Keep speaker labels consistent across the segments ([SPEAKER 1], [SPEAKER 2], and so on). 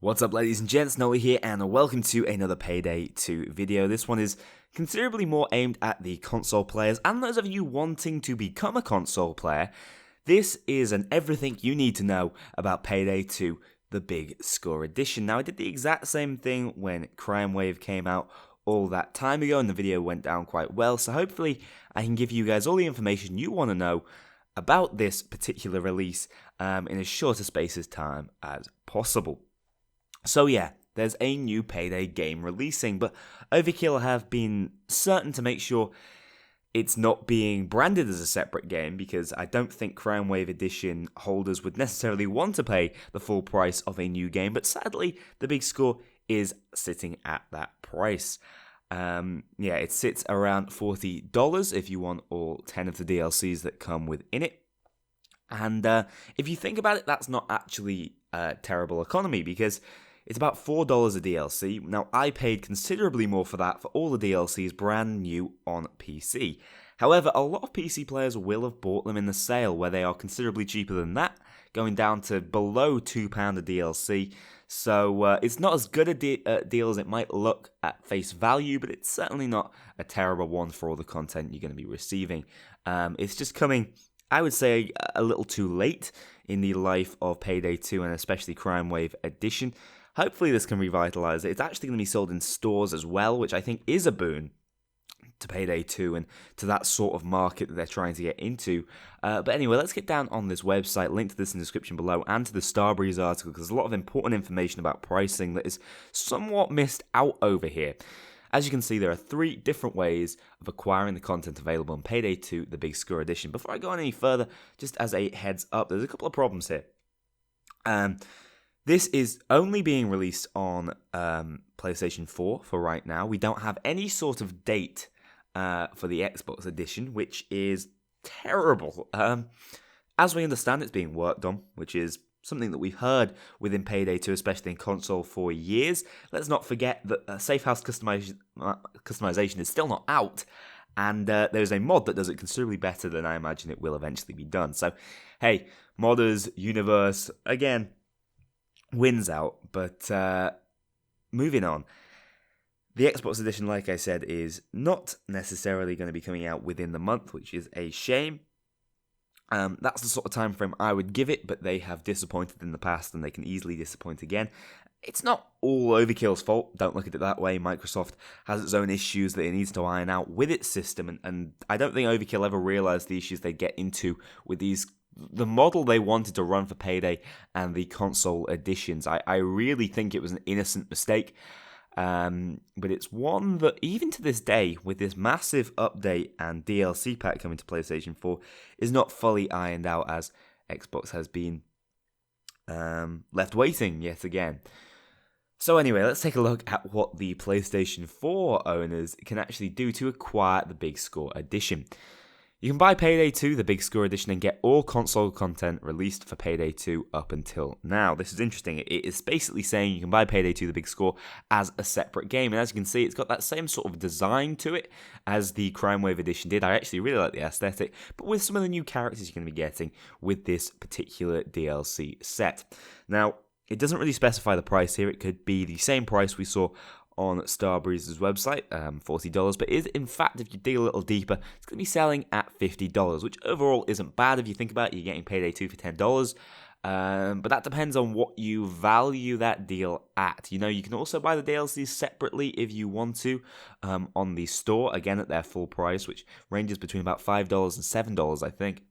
[SPEAKER 1] What's up, ladies and gents, Noah here, and welcome to another Payday 2 video. This one is considerably more aimed at the console players and those of you wanting to become a console player. This is an everything you need to know about Payday 2, the Big Score Edition. Now, I did the exact same thing when Crime Wave came out all that time ago, and the video went down quite well, so hopefully I can give you guys all the information you want to know about this particular release in as short a space of time as possible. So yeah, there's a new Payday game releasing, but Overkill have been certain to make sure it's not being branded as a separate game, because I don't think Crime Wave Edition holders would necessarily want to pay the full price of a new game, but sadly, the Big Score is sitting at that price. It sits around $40 if you want all 10 of the DLCs that come within it. And if you think about it, that's not actually a terrible economy, because it's about $4 a DLC. Now, I paid considerably more for that for all the DLCs brand new on PC. However, a lot of PC players will have bought them in the sale, where they are considerably cheaper than that, going down to below £2 a DLC. So it's not as good a deal as it might look at face value, but it's certainly not a terrible one for all the content you're going to be receiving. It's just coming, I would say, a little too late in the life of Payday 2 and especially Crime Wave Edition. Hopefully this can revitalize it. It's actually going to be sold in stores as well, which I think is a boon to Payday 2 and to that sort of market that they're trying to get into. But anyway, let's get down on this website, link to this in the description below, and to the Starbreeze article, because there's a lot of important information about pricing that is somewhat missed out over here. As you can see, there are 3 different ways of acquiring the content available in Payday 2, the Big Score Edition. Before I go on any further, just as a heads up, there's a couple of problems here. This is only being released on PlayStation 4 for right now. We don't have any sort of date for the Xbox edition, which is terrible. As we understand, it's being worked on, which is something that we've heard within Payday 2, especially in console, for years. Let's not forget that Safe House customization is still not out, and there's a mod that does it considerably better than I imagine it will eventually be done. So, hey, modders, universe, again, wins out. But moving on, the Xbox edition, like I said, is not necessarily going to be coming out within the month, which is a shame. That's the sort of time frame I would give it, but they have disappointed in the past and they can easily disappoint again. It's not all Overkill's fault, don't look at it that way. Microsoft has its own issues that it needs to iron out with its system, and I don't think Overkill ever realised the issues they get into with the model they wanted to run for Payday and the console editions. I really think it was an innocent mistake, but it's one that even to this day, with this massive update and DLC pack coming to PlayStation 4, is not fully ironed out, as Xbox has been left waiting yet again. So anyway, let's take a look at what the PlayStation 4 owners can actually do to acquire the Big Score Edition. You can buy Payday 2, the Big Score Edition, and get all console content released for Payday 2 up until now. This is interesting. It is basically saying you can buy Payday 2, the Big Score, as a separate game. And as you can see, it's got that same sort of design to it as the Crime Wave Edition did. I actually really like the aesthetic, but with some of the new characters you're going to be getting with this particular DLC set. Now, it doesn't really specify the price here. It could be the same price we saw on Starbreeze's website, $40, but is in fact, if you dig a little deeper, it's going to be selling at $50, which overall isn't bad if you think about it. You're getting Payday 2 for $10, but that depends on what you value that deal at. You know, you can also buy the DLCs separately if you want to on the store, again at their full price, which ranges between about $5 and $7, I think.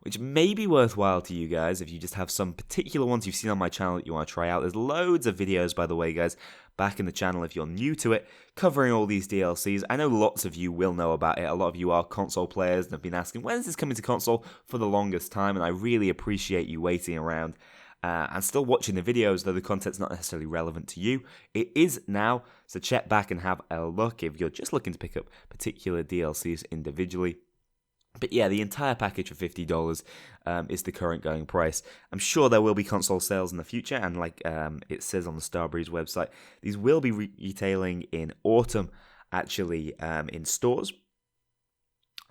[SPEAKER 1] Which may be worthwhile to you guys if you just have some particular ones you've seen on my channel that you want to try out. There's loads of videos, by the way, guys, back in the channel if you're new to it, covering all these DLCs. I know lots of you will know about it. A lot of you are console players and have been asking, when is this coming to console, for the longest time, and I really appreciate you waiting around and still watching the videos, though the content's not necessarily relevant to you. It is now, so check back and have a look if you're just looking to pick up particular DLCs individually. But yeah, the entire package for $50 is the current going price. I'm sure there will be console sales in the future, and like it says on the Starbreeze website, these will be retailing in autumn, actually, in stores.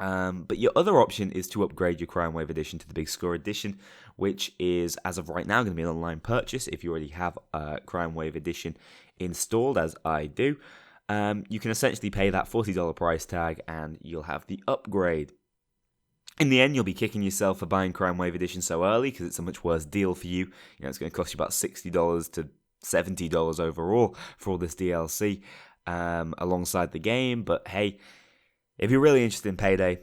[SPEAKER 1] But your other option is to upgrade your Crime Wave Edition to the Big Score Edition, which is, as of right now, going to be an online purchase if you already have Crime Wave Edition installed, as I do. You can essentially pay that $40 price tag and you'll have the upgrade. In the end, you'll be kicking yourself for buying Crime Wave Edition so early because it's a much worse deal for you. It's going to cost you about $60 to $70 overall for all this DLC alongside the game. But hey, if you're really interested in Payday,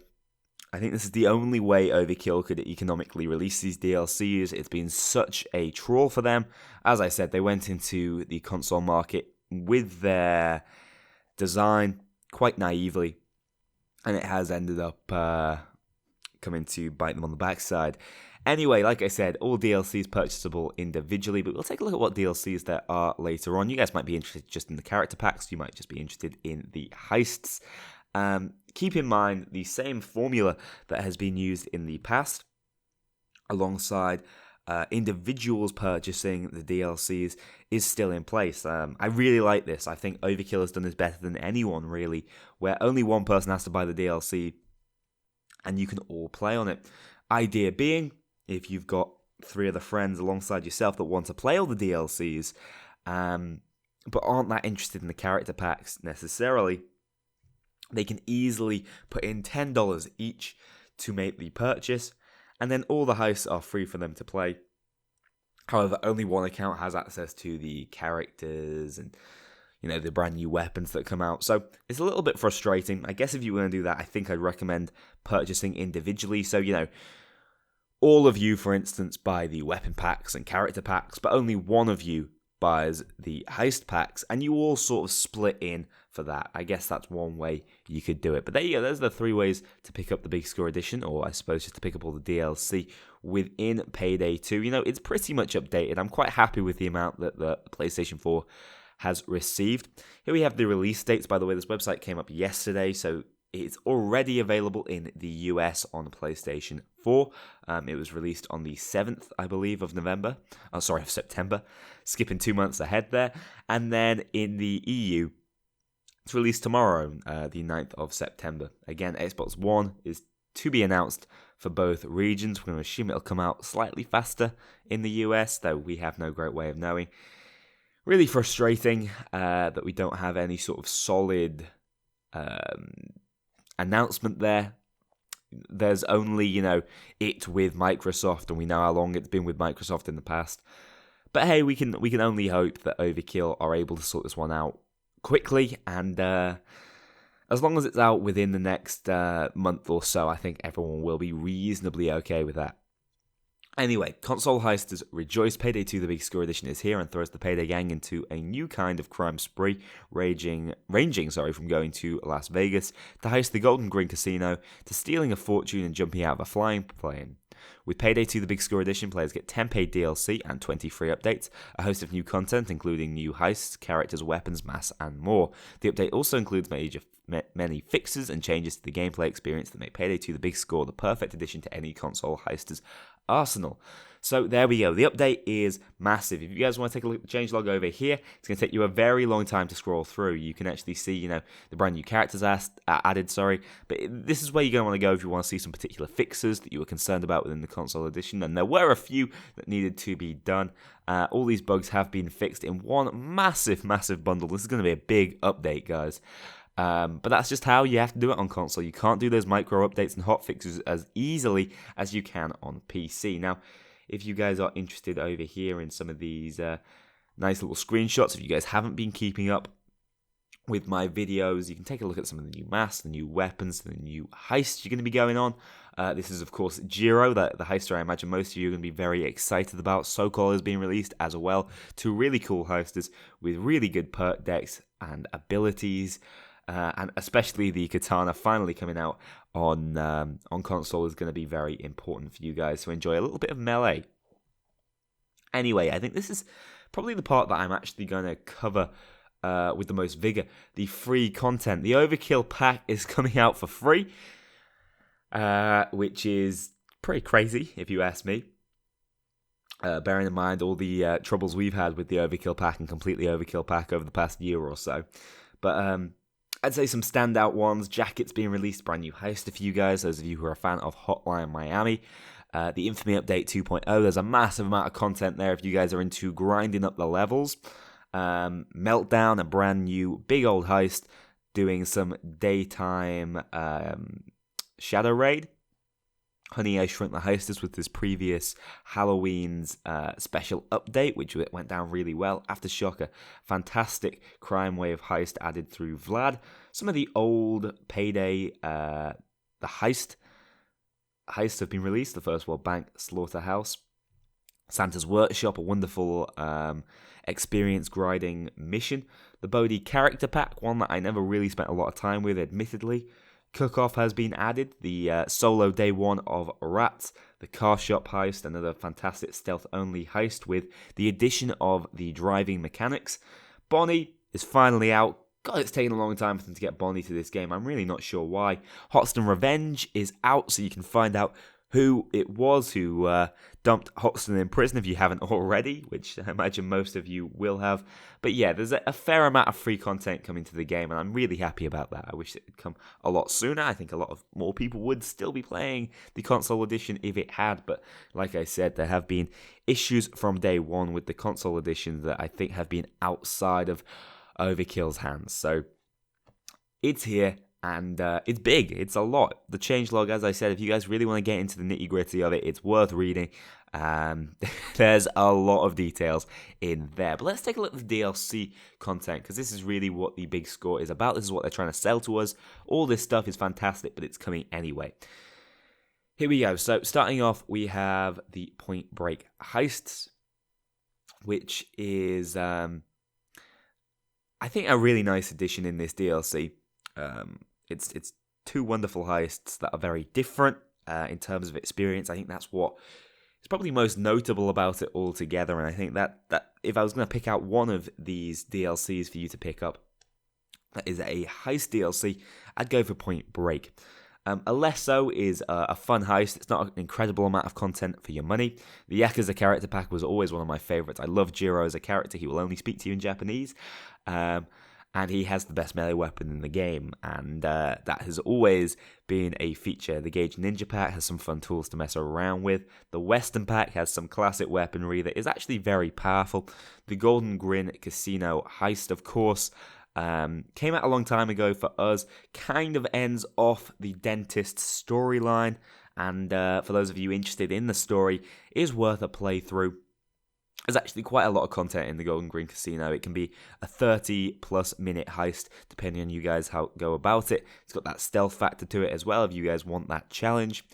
[SPEAKER 1] I think this is the only way Overkill could economically release these DLCs. It's been such a trawl for them. As I said, they went into the console market with their design quite naively, and it has ended up coming to bite them on the backside. Anyway, like I said, all DLCs purchasable individually, but we'll take a look at what DLCs there are later on. You guys might be interested just in the character packs. You might just be interested in the heists. Keep in mind the same formula that has been used in the past alongside individuals purchasing the DLCs is still in place. I really like this. I think Overkill has done this better than anyone, really, where only one person has to buy the DLC and you can all play on it. Idea being, if you've got 3 other friends alongside yourself that want to play all the DLCs, but aren't that interested in the character packs necessarily, they can easily put in $10 each to make the purchase, and then all the heists are free for them to play. However, only one account has access to the characters and the brand new weapons that come out. So it's a little bit frustrating. I guess if you were going to do that, I think I'd recommend purchasing individually. So, all of you, for instance, buy the weapon packs and character packs, but only one of you buys the heist packs, and you all sort of split in for that. I guess that's one way you could do it. But there you go. There's the 3 ways to pick up the Big Score Edition, or I suppose just to pick up all the DLC within Payday 2. It's pretty much updated. I'm quite happy with the amount that the PlayStation 4 has received. Here we have the release dates. By the way, this website came up yesterday, so it's already available in the US on PlayStation 4. It was released on the 7th, I believe, of September. Skipping 2 months ahead there. And then in the EU, it's released tomorrow, the 9th of September. Again, Xbox One is to be announced for both regions. We're going to assume it'll come out slightly faster in the US, though we have no great way of knowing. Really frustrating that we don't have any sort of solid announcement there. There's only, it with Microsoft, and we know how long it's been with Microsoft in the past. But hey, we can only hope that Overkill are able to sort this one out quickly, and as long as it's out within the next month or so, I think everyone will be reasonably okay with that. Anyway, console heisters rejoice. Payday 2, the Big Score Edition, is here and throws the Payday gang into a new kind of crime spree, ranging from going to Las Vegas to heist the Golden Green Casino to stealing a fortune and jumping out of a flying plane. With Payday 2, the Big Score Edition, players get 10 paid DLC and 20 free updates, a host of new content including new heists, characters, weapons, masks, and more. The update also includes many fixes and changes to the gameplay experience that make Payday 2, the Big Score, the perfect addition to any console heisters arsenal. So there we go. The update is massive. If you guys want to take a look at the changelog over here, it's going to take you a very long time to scroll through. You can actually see, the brand new characters added. But this is where you're going to want to go if you want to see some particular fixes that you were concerned about within the console edition. And there were a few that needed to be done. All these bugs have been fixed in one massive, massive bundle. This is going to be a big update, guys. But that's just how you have to do it on console. You can't do those micro updates and hotfixes as easily as you can on PC. Now, if you guys are interested over here in some of these nice little screenshots, if you guys haven't been keeping up with my videos, you can take a look at some of the new masks, the new weapons, the new heists you're going to be going on. This is, of course, Jiro, the heister I imagine most of you are going to be very excited about. Sokol is being released as well. 2 really cool heisters with really good perk decks and abilities. And especially the katana finally coming out on console is going to be very important for you guys to enjoy a little bit of melee. Anyway, I think this is probably the part that I'm actually going to cover with the most vigor. The free content. The Overkill pack is coming out for free, which is pretty crazy if you ask me. Bearing in mind all the troubles we've had with the Overkill pack and completely Overkill pack over the past year or so. But I'd say some standout ones. Jacket's being released, brand new heist for you guys, those of you who are a fan of Hotline Miami. The Infamy Update 2.0, there's a massive amount of content there if you guys are into grinding up the levels. Meltdown, a brand new big old heist, doing some daytime shadow raid. Honey, I Shrunk the Hostess with this previous Halloween's special update, which went down really well. Aftershock, a fantastic crime wave heist added through Vlad. Some of the old Payday, the heists have been released. The First World Bank, Slaughterhouse. Santa's Workshop, a wonderful experience grinding mission. The Bodhi character pack, one that I never really spent a lot of time with, admittedly. Cook-Off has been added, the solo day one of Rats, the car shop heist, another fantastic stealth-only heist with the addition of the driving mechanics. Bonnie is finally out. God, it's taken a long time for them to get Bonnie to this game. I'm really not sure why. Hoxton Revenge is out, so you can find out who it was who dumped Hoxton in prison if you haven't already, which I imagine most of you will have. But yeah, there's a fair amount of free content coming to the game, and I'm really happy about that. I wish it would come a lot sooner. I think a lot of more people would still be playing the console edition if it had, but like I said, there have been issues from day one with the console edition that I think have been outside of Overkill's hands. So it's here. And it's big. It's a lot. The changelog, as I said, if you guys really want to get into the nitty-gritty of it, it's worth reading. There's a lot of details in there. But let's take a look at the DLC content, because this is really what the big score is about. This is what they're trying to sell to us. All this stuff is fantastic, but it's coming anyway. Here we go. So starting off, we have the Point Break heists, which is, I think, a really nice addition in this DLC. It's two wonderful heists that are very different in terms of experience. I think that's what is probably most notable about it altogether. And I think that if I was going to pick out one of these DLCs for you to pick up, that is a heist DLC, I'd go for Point Break. Alesso is a fun heist. It's not an incredible amount of content for your money. The Yakuza character pack was always one of my favorites. I love Jiro as a character. He will only speak to you in Japanese. And he has the best melee weapon in the game, and that has always been a feature. The Gage Ninja Pack has some fun tools to mess around with. The Western Pack has some classic weaponry that is actually very powerful. The Golden Grin Casino Heist, of course, came out a long time ago for us, kind of ends off the dentist storyline, and for those of you interested in the story, is worth a playthrough. There's actually quite a lot of content in the Golden Green Casino. It can be a 30-plus minute heist, depending on you guys how go about it. It's got that stealth factor to it as well, if you guys want that challenge.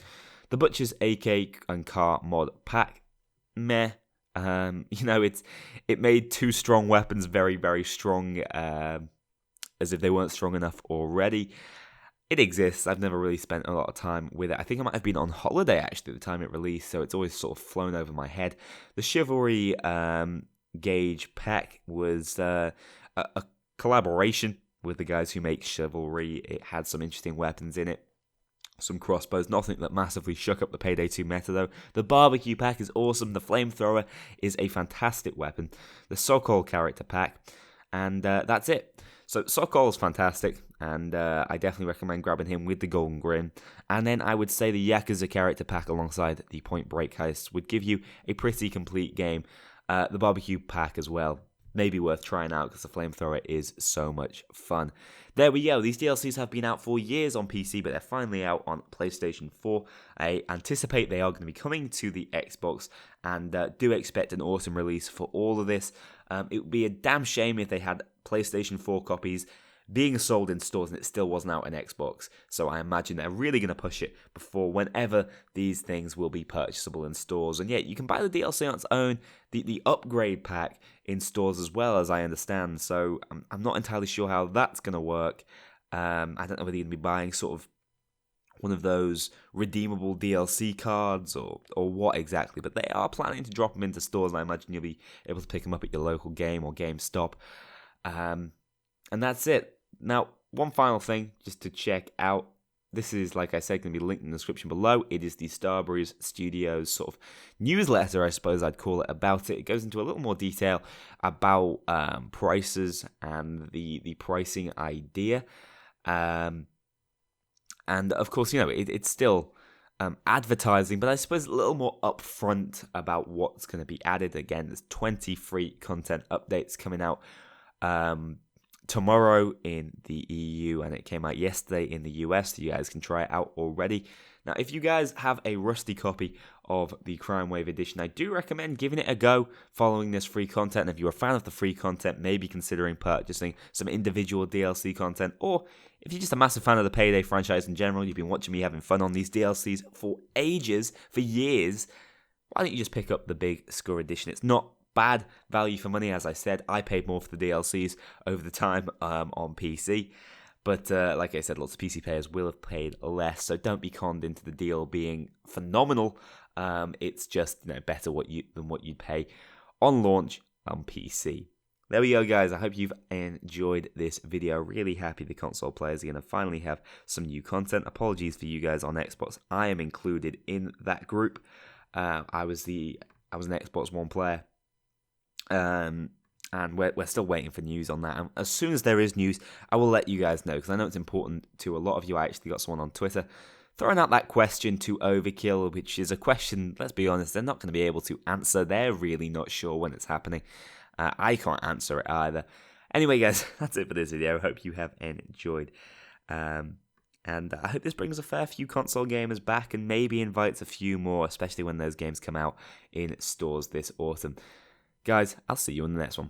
[SPEAKER 1] The Butcher's AK and Car mod pack, meh. It made two strong weapons very, very strong, as if they weren't strong enough already. It exists. I've never really spent a lot of time with it. I think I might have been on holiday, actually, at the time it released, so it's always sort of flown over my head. The Chivalry Gauge pack was a collaboration with the guys who make Chivalry. It had some interesting weapons in it, some crossbows, nothing that massively shook up the Payday 2 meta, though. The Barbecue pack is awesome. The Flamethrower is a fantastic weapon. The Sokol character pack, and that's it. So Sokol is fantastic, and I definitely recommend grabbing him with the Golden Grin. And then I would say the Yakuza character pack alongside the Point Break heist would give you a pretty complete game. The Barbecue pack as well, maybe worth trying out because the Flamethrower is so much fun. There we go. These DLCs have been out for years on PC, but they're finally out on PlayStation 4. I anticipate they are going to be coming to the Xbox, and do expect an awesome release for all of this. It would be a damn shame if they had PlayStation 4 copies being sold in stores and it still wasn't out on Xbox. So I imagine they're really going to push it before whenever these things will be purchasable in stores. And yeah, you can buy the DLC on its own, the upgrade pack in stores as well, as I understand. So I'm not entirely sure how that's going to work. I don't know whether you're going to be buying sort of one of those redeemable DLC cards or what exactly, but they are planning to drop them into stores, and I imagine you'll be able to pick them up at your local Game or GameStop. And that's it. Now, one final thing just to check out. This is, like I said, going to be linked in the description below. It is the Starbreeze Studios sort of newsletter, I suppose I'd call it, about it. It goes into a little more detail about prices and the pricing idea. And of course, it's still advertising, but I suppose a little more upfront about what's going to be added. Again, there's 20 free content updates coming out tomorrow in the EU, and it came out yesterday in the US, so you guys can try it out already. Now, if you guys have a rusty copy of the Crime Wave edition, I do recommend giving it a go following this free content. And if you're a fan of the free content, maybe considering purchasing some individual DLC content, or if you're just a massive fan of the Payday franchise in general, you've been watching me having fun on these DLCs for ages, for years, why don't you just pick up the Big Score edition? It's not bad value for money. As I said, I paid more for the DLCs over the time on PC. But like I said, lots of PC players will have paid less, so don't be conned into the deal being phenomenal. It's just better than what you'd pay on launch on PC. There we go, guys. I hope you've enjoyed this video. Really happy the console players are going to finally have some new content. Apologies for you guys on Xbox. I am included in that group. I was an Xbox One player. And we're still waiting for news on that. And as soon as there is news, I will let you guys know, because I know it's important to a lot of you. I actually got someone on Twitter throwing out that question to Overkill, which is a question, let's be honest, they're not going to be able to answer. They're really not sure when it's happening. I can't answer it either. Anyway, guys, that's it for this video. I hope you have enjoyed. And I hope this brings a fair few console gamers back and maybe invites a few more, especially when those games come out in stores this autumn. Guys, I'll see you in the next one.